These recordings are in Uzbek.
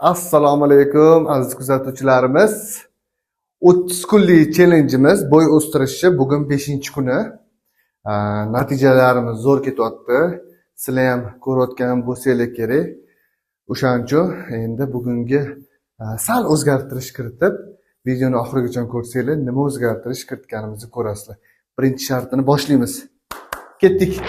Assalomu alaykum aziz kuzatuvchilarimiz. 30 kunlik challengeimiz bo'y o'stirishi bugun 5-kuni. Natijalarimiz zo'r ketyapti. Sizlar ham ko'rayotgan bo'lsanglar kerak. O'shaning uchun endi bugungi sal o'zgartirish kiritib, videoni oxirigacha ko'rsanglar, nima o'zgartirish kiritganimizni ko'rasizlar. Birinchi shartini boshlaymiz. Ketdik.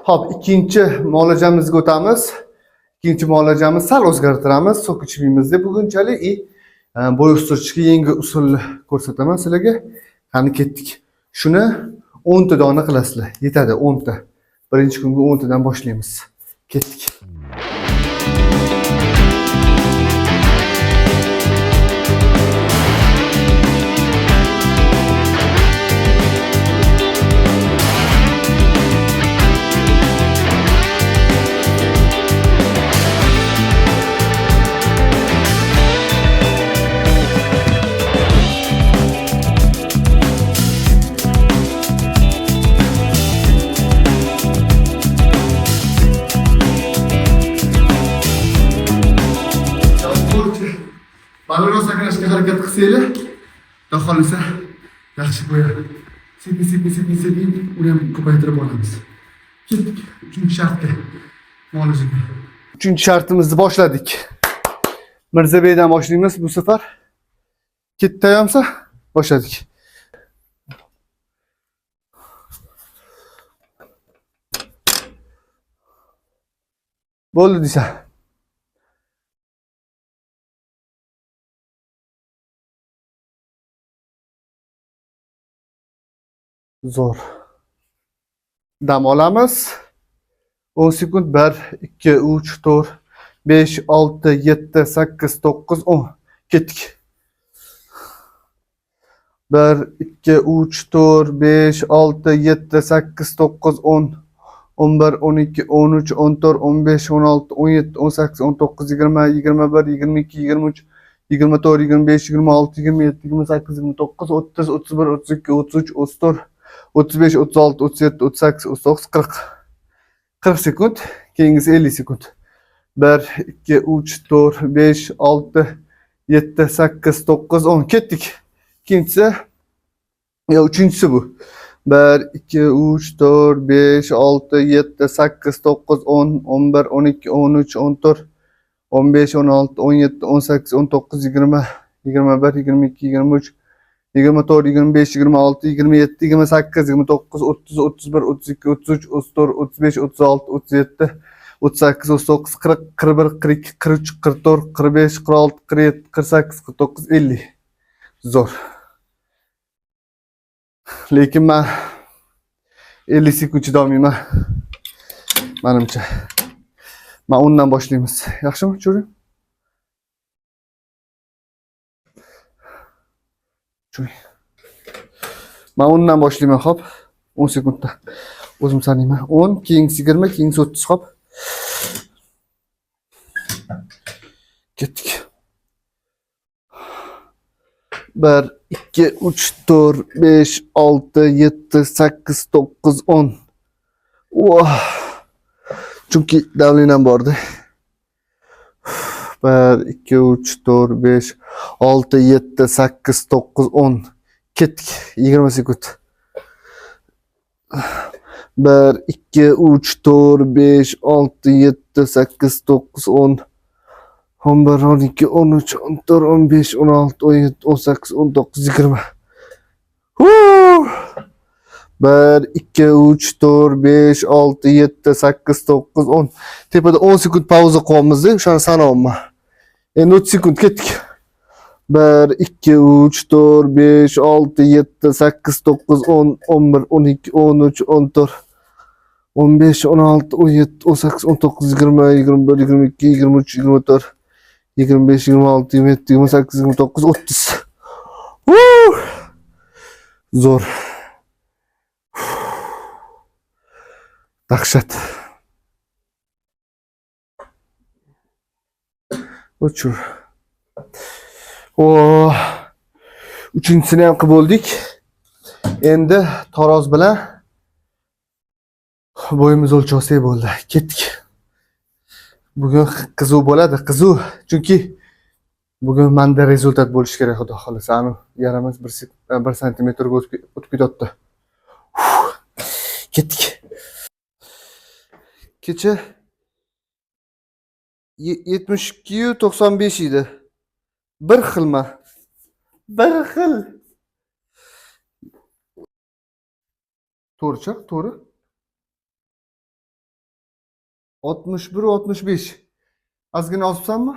Hop, ikkinchi muolajamizga o'tamiz. Ikkinchi muolajamiz sal o'zgartiramiz. So'kichimizni bugunchalik bo'y o'stirishga yangi usulni ko'rsataman sizlarga. Qani ketdik. Shuni 10 ta dona qilasizlar. Yetadi 10 ta. Birinchi kunga 10 tadan boshlaymiz. Ketdik. Balandroq sakrashga harakat qilsanglar, xudo xolisa yaxshi bo'ladi. Sekin uni ham ko'paytirib olamiz. Ketdik 3-shartga. Muolajaga. 3-shartimizni boshladik. Mirzabeydan boshlaymiz bu safar. Ketayamsa boshladik. Bo'ldi desa. Zo'r. Dam olamiz. 10 sekund. 1 2 3 4 5 6 7 8 9 10. Ketdik. 1 2 3 4 5 6 7 8 9 10 11 12 13 14 15 16 17 18 19 20 21 22 23 24 25 26 27 28 29 30 31 32 33 34 35 36 37 38 39 40. 40 sekund. Keyingisi 50 sekund. 1 2 3 4 5 6 7 8 9 10. Ketdik. İkincisi üçüncüsü bu. 1 2 3 4 5 6 7 8 9 10 11 12 13 14 15 16 17 18 19 20 21 22 23 24 25 26 27 28 29 30 31 32 33 34 35 36 37 38 39 40 41 42 43 44 45 46 47 48 49 50. Zo'r. Lekin men 50 sekund chidamayman. Menimcha. Men undan boshlaymiz. Yaxshimi, cho'ring? Cho'ring. Men undan boshlayman, hop. 10 sekundda. O'zim sanayman. 10, keyingisi 20, keyingisi 30, hop. Ketdik. 1, 2, 3, 4, 5, 6, 7, 8, 9, 10. Wow. Chunki davlenam bordi. 1, 2, 3, 4, 5, 6, 7, 8, 9, 10. Ketdik. 20 sekund. 1, 2, 3, 4, 5, 6, 7, 8, 9, 10. 11, 12, 13, 14, 15, 16, 17, 18, 19, 20. 1, 2, 3, 4, 5, 6, 7, 8, 9, 10. Tepada 10 sekund pauza qo'yamiz. O'shani sanayapman. Endi 30 sekund ketdik. 1, 2, 3, 4, 5, 6, 7, 8, 9, 10, 11, 12, 13, 14, 15, 16, 17, 18, 19, 20, 21, 22, 23, 24, 25, 26, 27, 28, 29, 30. Zo'r. Dahshat. O'chur. Uchinchisini ham qilib bo'ldik. Endi taroz bilan bo'yimiz o'lchovsak bo'ldi. Ketdik. Bugun qizuv bo'ladi, qizuv. Chunki bugun menda rezultat bo'lishi kerak, xudo xolasa. Ani yaramiz 1 santimetrga o'tib ketyapti. Ketdik. Kecha 72 95 edi. Bir xilma. Bir xil. To'g'ri, to'g'ri. 61 65. Ozgina osibsanmi?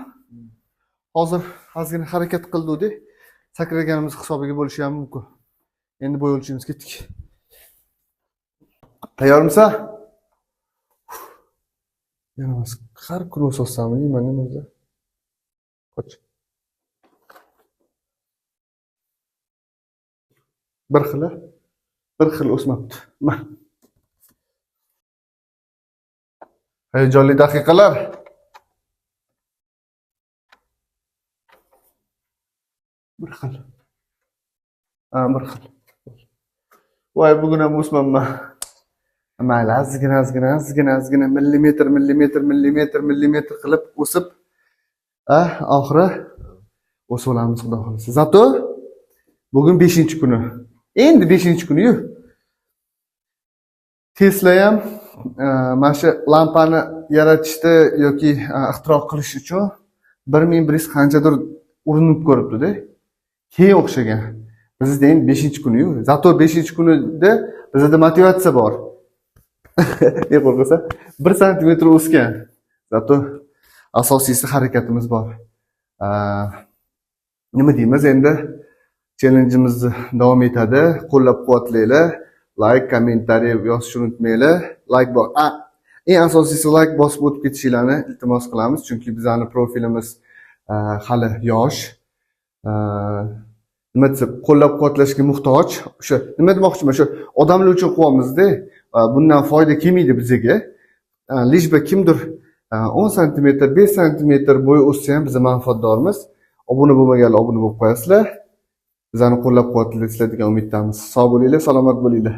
Hozir ozgina harakat qildik-da. Sakraganimiz hisobiga bo'lishi ham mumkin. Endi bo'y o'lchaymiz, ketdik. Tayyormisan? Yana har kuni o'sasizmi? Mana nima? Qoch. Bir xil o'smabdi. Hayajonli daqiqalar. Bir xil. Bir xil. Voy, bugun ham o'smanman. Mayli, ozgina millimetr qilib o'sib, oxiri o'sib olamiz, xudo xolasa. Zato bugun 5-kuni. Endi 5-kuni-yu. Tesla ham mana shu lampani yaratishda yoki ixtiro qilish uchun 1100 qanchadir urinib ko'ribdi-da. Keyin o'xshagan. Bizda endi 5-kuni-yu. Zato 5-kunida bizda motivatsiya bor. Ne qo'rqsa 1 santimetr o'sgan. Zato asosiysi harakatimiz bor. Nima deymiz endi? Challenge'imiz davom etadi. Qo'llab-quvvatlanglar. Like, kommentariy yozishni unutmanglar. Like bor. Eng asosiysi like bosib o'tib ketishinglarni iltimos qilamiz, chunki bizning profilimiz hali yosh. Nima desa, qo'llab-quvvatlashga muhtoj. O'sha nima demoqchiman, shu odamlar uchun qilyapmiz-da. Bundan foyda kelmaydi bizga. Lishba kimdir 10 santimetr, 5 santimetr bo'y o'ssa ham biz manfaatdormiz. Obuna bo'lmaganlar obuna bo'lib qo'yasizlar. Bizani qo'llab-quvvatlaysizlar degan umiddamiz. Sog' bo'linglar, salomat bo'linglar.